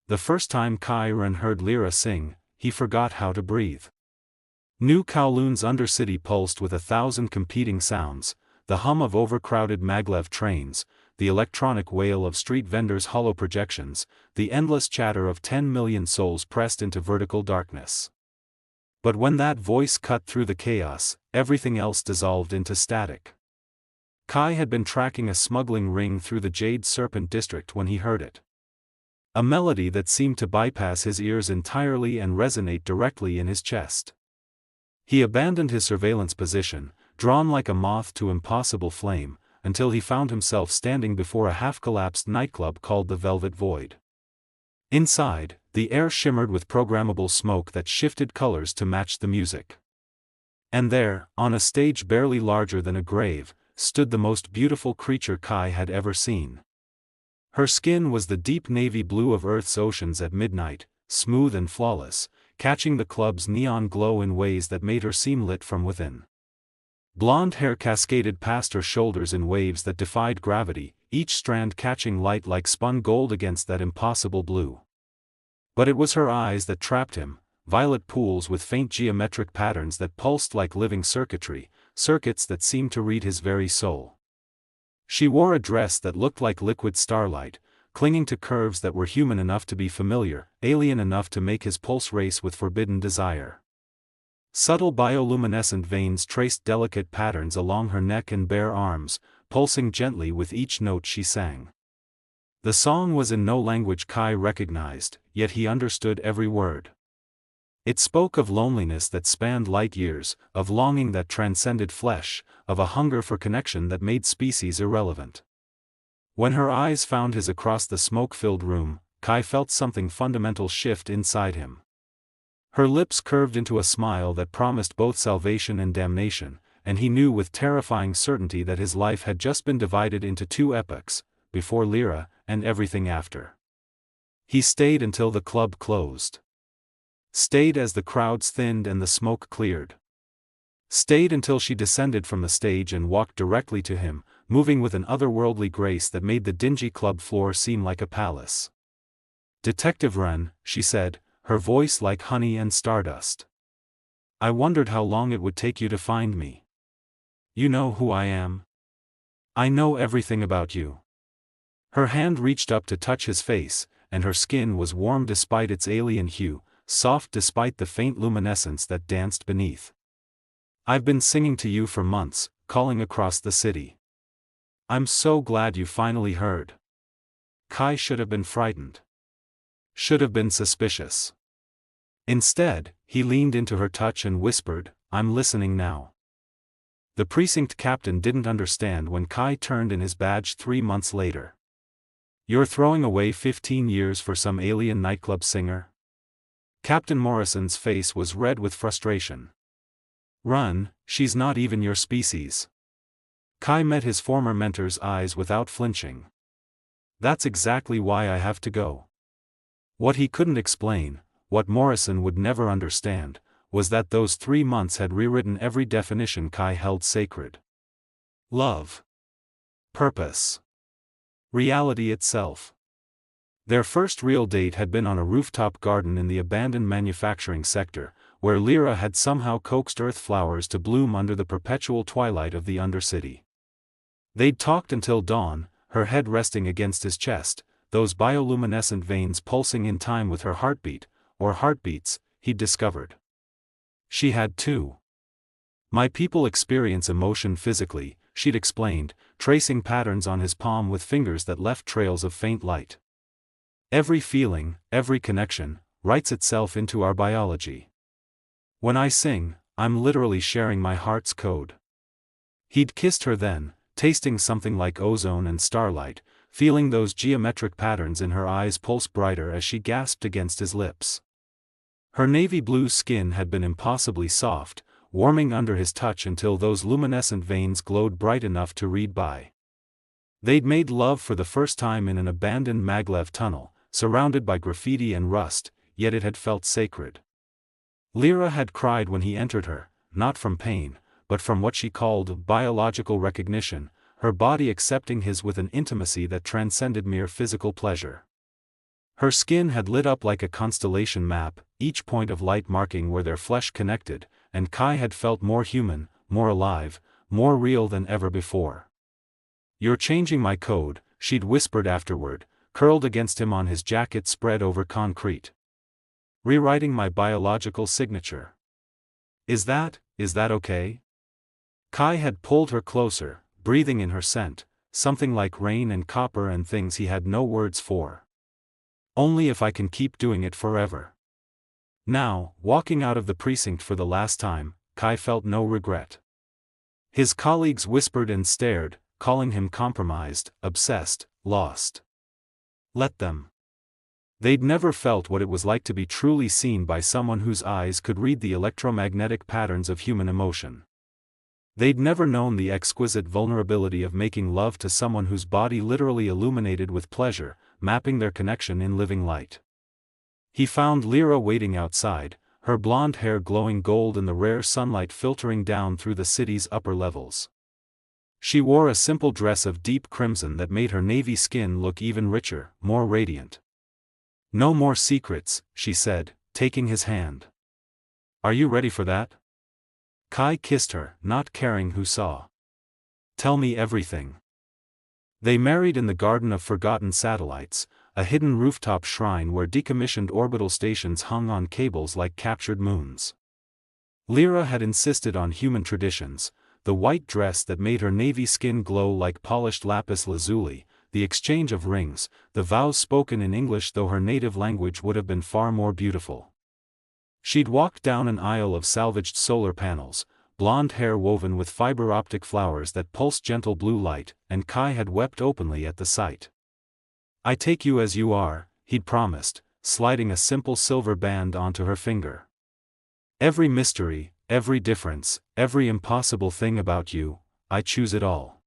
The first time Kai-Ren heard Lyra sing, he forgot how to breathe. New Kowloon's undercity pulsed with 1,000 competing sounds, the hum of overcrowded maglev trains, the electronic wail of street vendors' hollow projections, the endless chatter of 10 million souls pressed into vertical darkness. But when that voice cut through the chaos, everything else dissolved into static. Kai had been tracking a smuggling ring through the Jade Serpent district when he heard it. A melody that seemed to bypass his ears entirely and resonate directly in his chest. He abandoned his surveillance position, drawn like a moth to impossible flame, until he found himself standing before a half-collapsed nightclub called the Velvet Void. Inside, the air shimmered with programmable smoke that shifted colors to match the music. And there, on a stage barely larger than a grave, stood the most beautiful creature Kai had ever seen. Her skin was the deep navy blue of Earth's oceans at midnight, smooth and flawless, catching the club's neon glow in ways that made her seem lit from within. Blonde hair cascaded past her shoulders in waves that defied gravity, each strand catching light like spun gold against that impossible blue. But it was her eyes that trapped him, violet pools with faint geometric patterns that pulsed like living circuitry, circuits that seemed to read his very soul. She wore a dress that looked like liquid starlight, clinging to curves that were human enough to be familiar, alien enough to make his pulse race with forbidden desire. Subtle bioluminescent veins traced delicate patterns along her neck and bare arms, pulsing gently with each note she sang. The song was in no language Kai recognized, yet he understood every word. It spoke of loneliness that spanned light years, of longing that transcended flesh, of a hunger for connection that made species irrelevant. When her eyes found his across the smoke-filled room, Kai felt something fundamental shift inside him. Her lips curved into a smile that promised both salvation and damnation, and he knew with terrifying certainty that his life had just been divided into two epochs, before Lyra, and everything after. He stayed until the club closed. Stayed as the crowds thinned and the smoke cleared. Stayed until she descended from the stage and walked directly to him, moving with an otherworldly grace that made the dingy club floor seem like a palace. "Detective Ren," she said, her voice like honey and stardust. "I wondered how long it would take you to find me. You know who I am? I know everything about you." Her hand reached up to touch his face, and her skin was warm despite its alien hue, soft despite the faint luminescence that danced beneath. "I've been singing to you for months, calling across the city. I'm so glad you finally heard." Kai should have been frightened. Should have been suspicious. Instead, he leaned into her touch and whispered, "I'm listening now." The precinct captain didn't understand when Kai turned in his badge 3 months later. "You're throwing away 15 years for some alien nightclub singer?" Captain Morrison's face was red with frustration. "Run, she's not even your species." Kai met his former mentor's eyes without flinching. "That's exactly why I have to go." What he couldn't explain, what Morrison would never understand, was that those 3 months had rewritten every definition Kai held sacred. Love. Purpose. Reality itself. Their first real date had been on a rooftop garden in the abandoned manufacturing sector, where Lyra had somehow coaxed earth flowers to bloom under the perpetual twilight of the Undercity. They'd talked until dawn, her head resting against his chest, those bioluminescent veins pulsing in time with her heartbeat, or heartbeats, he'd discovered. She had too. "My people experience emotion physically," she'd explained, tracing patterns on his palm with fingers that left trails of faint light. "Every feeling, every connection, writes itself into our biology. When I sing, I'm literally sharing my heart's code." He'd kissed her then, tasting something like ozone and starlight, feeling those geometric patterns in her eyes pulse brighter as she gasped against his lips. Her navy blue skin had been impossibly soft, warming under his touch until those luminescent veins glowed bright enough to read by. They'd made love for the first time in an abandoned maglev tunnel, surrounded by graffiti and rust, yet it had felt sacred. Lyra had cried when he entered her, not from pain, but from what she called biological recognition, her body accepting his with an intimacy that transcended mere physical pleasure. Her skin had lit up like a constellation map, each point of light marking where their flesh connected, and Kai had felt more human, more alive, more real than ever before. "You're changing my code," she'd whispered afterward, curled against him on his jacket spread over concrete. "Rewriting my biological signature. Is that okay?" Kai had pulled her closer, breathing in her scent, something like rain and copper and things he had no words for. "Only if I can keep doing it forever." Now, walking out of the precinct for the last time, Kai felt no regret. His colleagues whispered and stared, calling him compromised, obsessed, lost. Let them. They'd never felt what it was like to be truly seen by someone whose eyes could read the electromagnetic patterns of human emotion. They'd never known the exquisite vulnerability of making love to someone whose body literally illuminated with pleasure, mapping their connection in living light. He found Lyra waiting outside, her blonde hair glowing gold in the rare sunlight filtering down through the city's upper levels. She wore a simple dress of deep crimson that made her navy skin look even richer, more radiant. "No more secrets," she said, taking his hand. "Are you ready for that?" Kai kissed her, not caring who saw. "Tell me everything." They married in the Garden of Forgotten Satellites, a hidden rooftop shrine where decommissioned orbital stations hung on cables like captured moons. Lyra had insisted on human traditions, the white dress that made her navy skin glow like polished lapis lazuli, the exchange of rings, the vows spoken in English though her native language would have been far more beautiful. She'd walked down an aisle of salvaged solar panels, blonde hair woven with fiber optic flowers that pulsed gentle blue light, and Kai had wept openly at the sight. "I take you as you are," he'd promised, sliding a simple silver band onto her finger. "Every mystery, every difference, every impossible thing about you, I choose it all."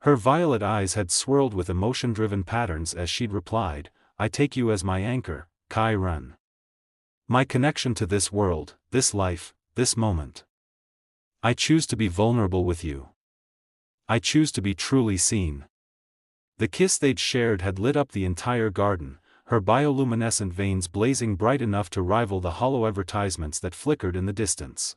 Her violet eyes had swirled with emotion-driven patterns as she'd replied, "I take you as my anchor, Kai Run. My connection to this world, this life, this moment. I choose to be vulnerable with you. I choose to be truly seen." The kiss they'd shared had lit up the entire garden, her bioluminescent veins blazing bright enough to rival the hollow advertisements that flickered in the distance.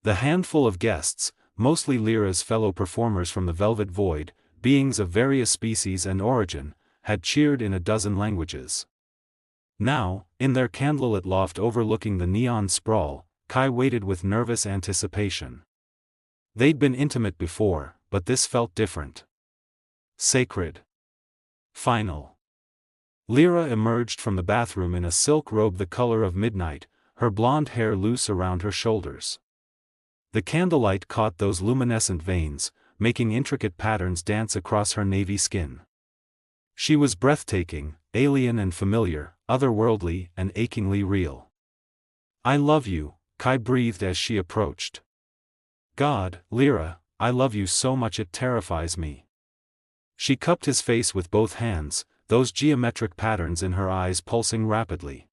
The handful of guests, mostly Lyra's fellow performers from the Velvet Void, beings of various species and origin, had cheered in a dozen languages. Now, in their candlelit loft overlooking the neon sprawl, Kai waited with nervous anticipation. They'd been intimate before, but this felt different. Sacred. Final. Lyra emerged from the bathroom in a silk robe the color of midnight, her blonde hair loose around her shoulders. The candlelight caught those luminescent veins, making intricate patterns dance across her navy skin. She was breathtaking, alien and familiar, otherworldly and achingly real. "I love you," Kai breathed as she approached. "God, Lyra, I love you so much it terrifies me." She cupped his face with both hands, those geometric patterns in her eyes pulsing rapidly.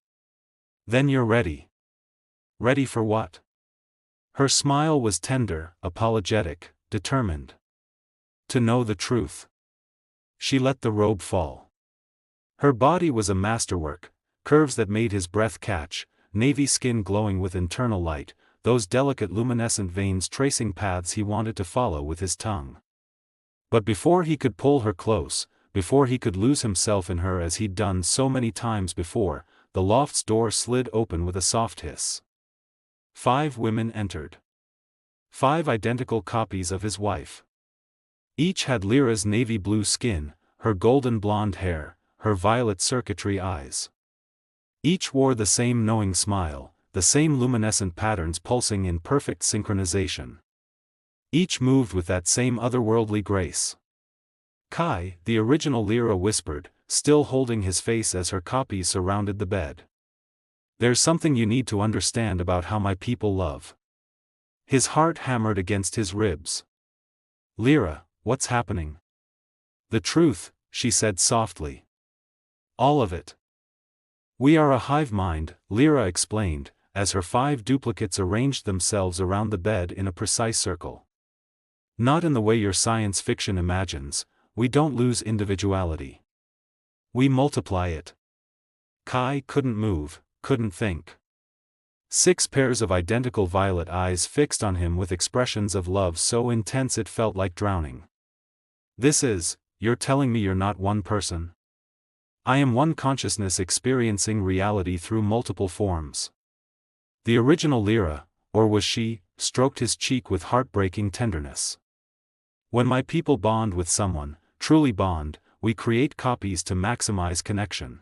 "Then you're ready." "Ready for what?" Her smile was tender, apologetic, determined. "To know the truth." She let the robe fall. Her body was a masterwork, curves that made his breath catch, navy skin glowing with internal light, those delicate luminescent veins tracing paths he wanted to follow with his tongue. But before he could pull her close, before he could lose himself in her as he'd done so many times before, the loft's door slid open with a soft hiss. 5 women entered. 5 identical copies of his wife. Each had Lyra's navy blue skin, her golden blonde hair, her violet circuitry eyes. Each wore the same knowing smile, the same luminescent patterns pulsing in perfect synchronization. Each moved with that same otherworldly grace. "Kai," the original Lyra whispered, still holding his face as her copies surrounded the bed. "There's something you need to understand about how my people love." His heart hammered against his ribs. "Lyra, what's happening?" "The truth," she said softly. "All of it." "We are a hive mind," Lyra explained, as her 5 duplicates arranged themselves around the bed in a precise circle. "Not in the way your science fiction imagines, we don't lose individuality. We multiply it." Kai couldn't move, couldn't think. 6 pairs of identical violet eyes fixed on him with expressions of love so intense it felt like drowning. You're telling me you're not one person? I am one consciousness experiencing reality through multiple forms. The original Lyra, or was she, stroked his cheek with heartbreaking tenderness. When my people bond with someone, truly bond, we create copies to maximize connection.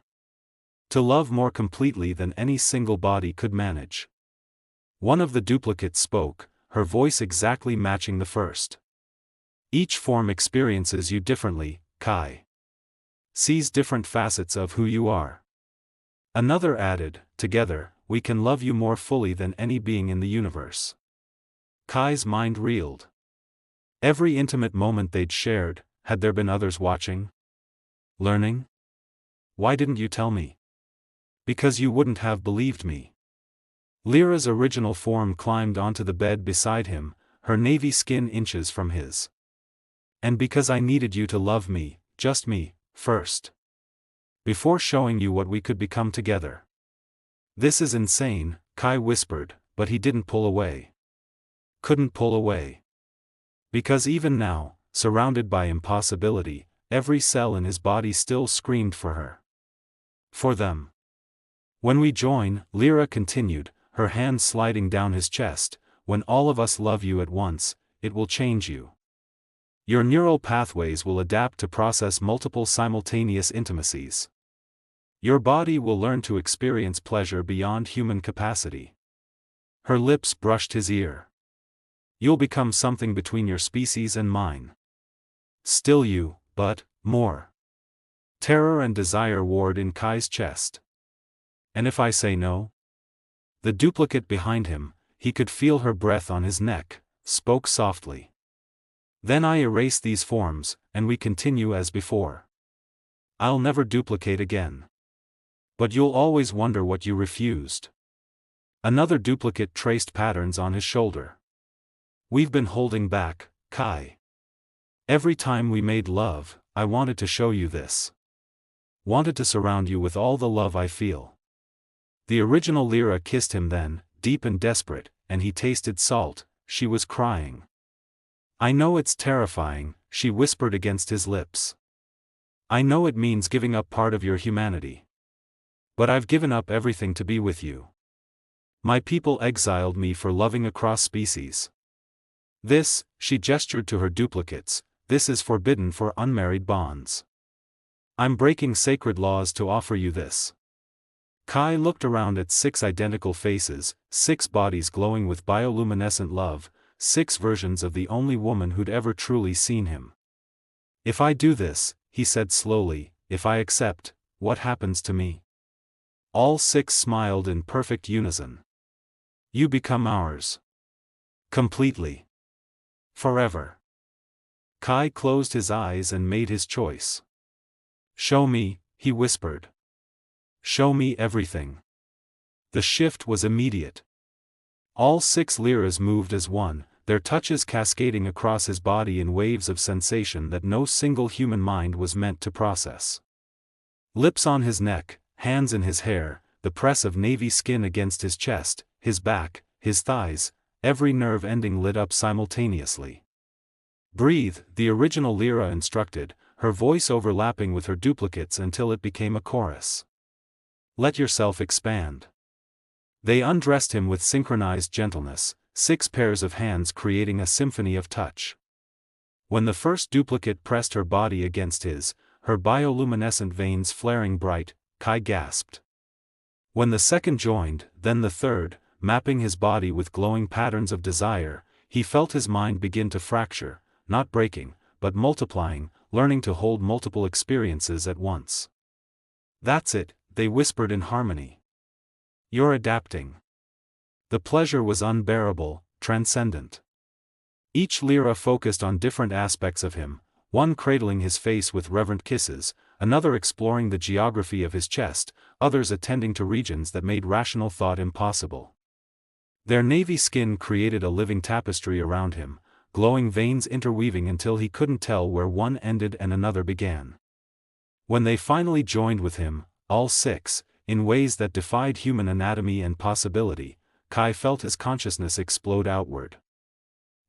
To love more completely than any single body could manage. One of the duplicates spoke, her voice exactly matching the first. Each form experiences you differently, Kai. Sees different facets of who you are. Another added, together, we can love you more fully than any being in the universe. Kai's mind reeled. Every intimate moment they'd shared, had there been others watching? Learning? Why didn't you tell me? Because you wouldn't have believed me. Lyra's original form climbed onto the bed beside him, her navy skin inches from his. And because I needed you to love me, just me, first. Before showing you what we could become together. This is insane, Kai whispered, but he didn't pull away. Couldn't pull away. Because even now, surrounded by impossibility, every cell in his body still screamed for her. For them. When we join, Lyra continued, her hand sliding down his chest, when all of us love you at once, it will change you. Your neural pathways will adapt to process multiple simultaneous intimacies. Your body will learn to experience pleasure beyond human capacity. Her lips brushed his ear. You'll become something between your species and mine. Still you, but more. Terror and desire warred in Kai's chest. And if I say no? The duplicate behind him, he could feel her breath on his neck, spoke softly. Then I erase these forms, and we continue as before. I'll never duplicate again. But you'll always wonder what you refused. Another duplicate traced patterns on his shoulder. We've been holding back, Kai. Every time we made love, I wanted to show you this. Wanted to surround you with all the love I feel. The original Lyra kissed him then, deep and desperate, and he tasted salt. She was crying. I know it's terrifying, she whispered against his lips. I know it means giving up part of your humanity. But I've given up everything to be with you. My people exiled me for loving across species. This, she gestured to her duplicates, this is forbidden for unmarried bonds. I'm breaking sacred laws to offer you this. Kai looked around at 6 identical faces, 6 bodies glowing with bioluminescent love, 6 versions of the only woman who'd ever truly seen him. If I do this, he said slowly, if I accept, what happens to me? All 6 smiled in perfect unison. You become ours. Completely. Forever. Kai closed his eyes and made his choice. Show me, he whispered. Show me everything. The shift was immediate. All 6 Lyras moved as one, their touches cascading across his body in waves of sensation that no single human mind was meant to process. Lips on his neck, hands in his hair, the press of navy skin against his chest, his back, his thighs, every nerve ending lit up simultaneously. Breathe, the original Lyra instructed, her voice overlapping with her duplicates until it became a chorus. Let yourself expand. They undressed him with synchronized gentleness, 6 pairs of hands creating a symphony of touch. When the first duplicate pressed her body against his, her bioluminescent veins flaring bright, Kai gasped. When the second joined, then the third, mapping his body with glowing patterns of desire, he felt his mind begin to fracture, not breaking, but multiplying, learning to hold multiple experiences at once. That's it, they whispered in harmony. You're adapting. The pleasure was unbearable, transcendent. Each Lyra focused on different aspects of him, one cradling his face with reverent kisses, another exploring the geography of his chest, others attending to regions that made rational thought impossible. Their navy skin created a living tapestry around him, glowing veins interweaving until he couldn't tell where one ended and another began. When they finally joined with him, all 6, in ways that defied human anatomy and possibility. Kai felt his consciousness explode outward.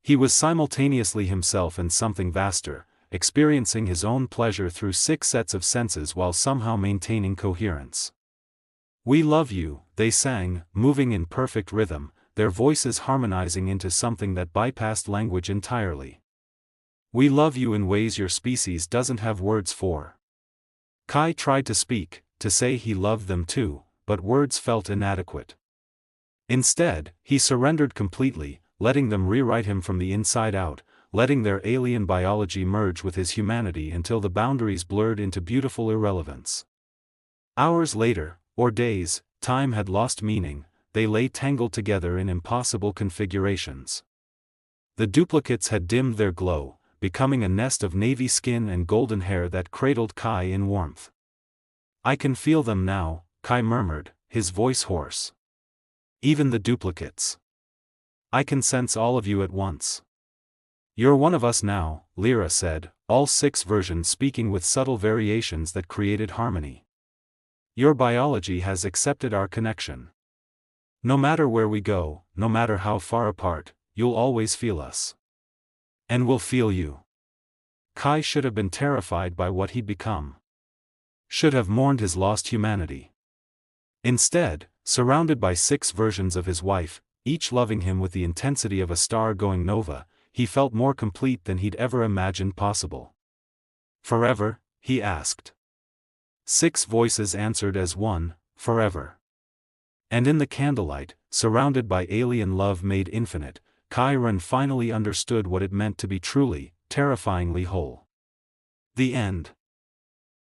He was simultaneously himself and something vaster, experiencing his own pleasure through 6 sets of senses while somehow maintaining coherence. "We love you," they sang, moving in perfect rhythm, their voices harmonizing into something that bypassed language entirely. "We love you in ways your species doesn't have words for." Kai tried to speak, to say he loved them too, but words felt inadequate. Instead, he surrendered completely, letting them rewrite him from the inside out, letting their alien biology merge with his humanity until the boundaries blurred into beautiful irrelevance. Hours later, or days, time had lost meaning, they lay tangled together in impossible configurations. The duplicates had dimmed their glow, becoming a nest of navy skin and golden hair that cradled Kai in warmth. "I can feel them now," Kai murmured, his voice hoarse. "Even the duplicates. I can sense all of you at once." "You're one of us now," Lyra said, all 6 versions speaking with subtle variations that created harmony. "Your biology has accepted our connection. No matter where we go, no matter how far apart, you'll always feel us. And we'll feel you." Kai should have been terrified by what he'd become. Should have mourned his lost humanity. Instead, surrounded by 6 versions of his wife, each loving him with the intensity of a star going nova, he felt more complete than he'd ever imagined possible. "Forever?" he asked. 6 voices answered as one, "Forever." And in the candlelight, surrounded by alien love made infinite, Chiron finally understood what it meant to be truly, terrifyingly whole. The end.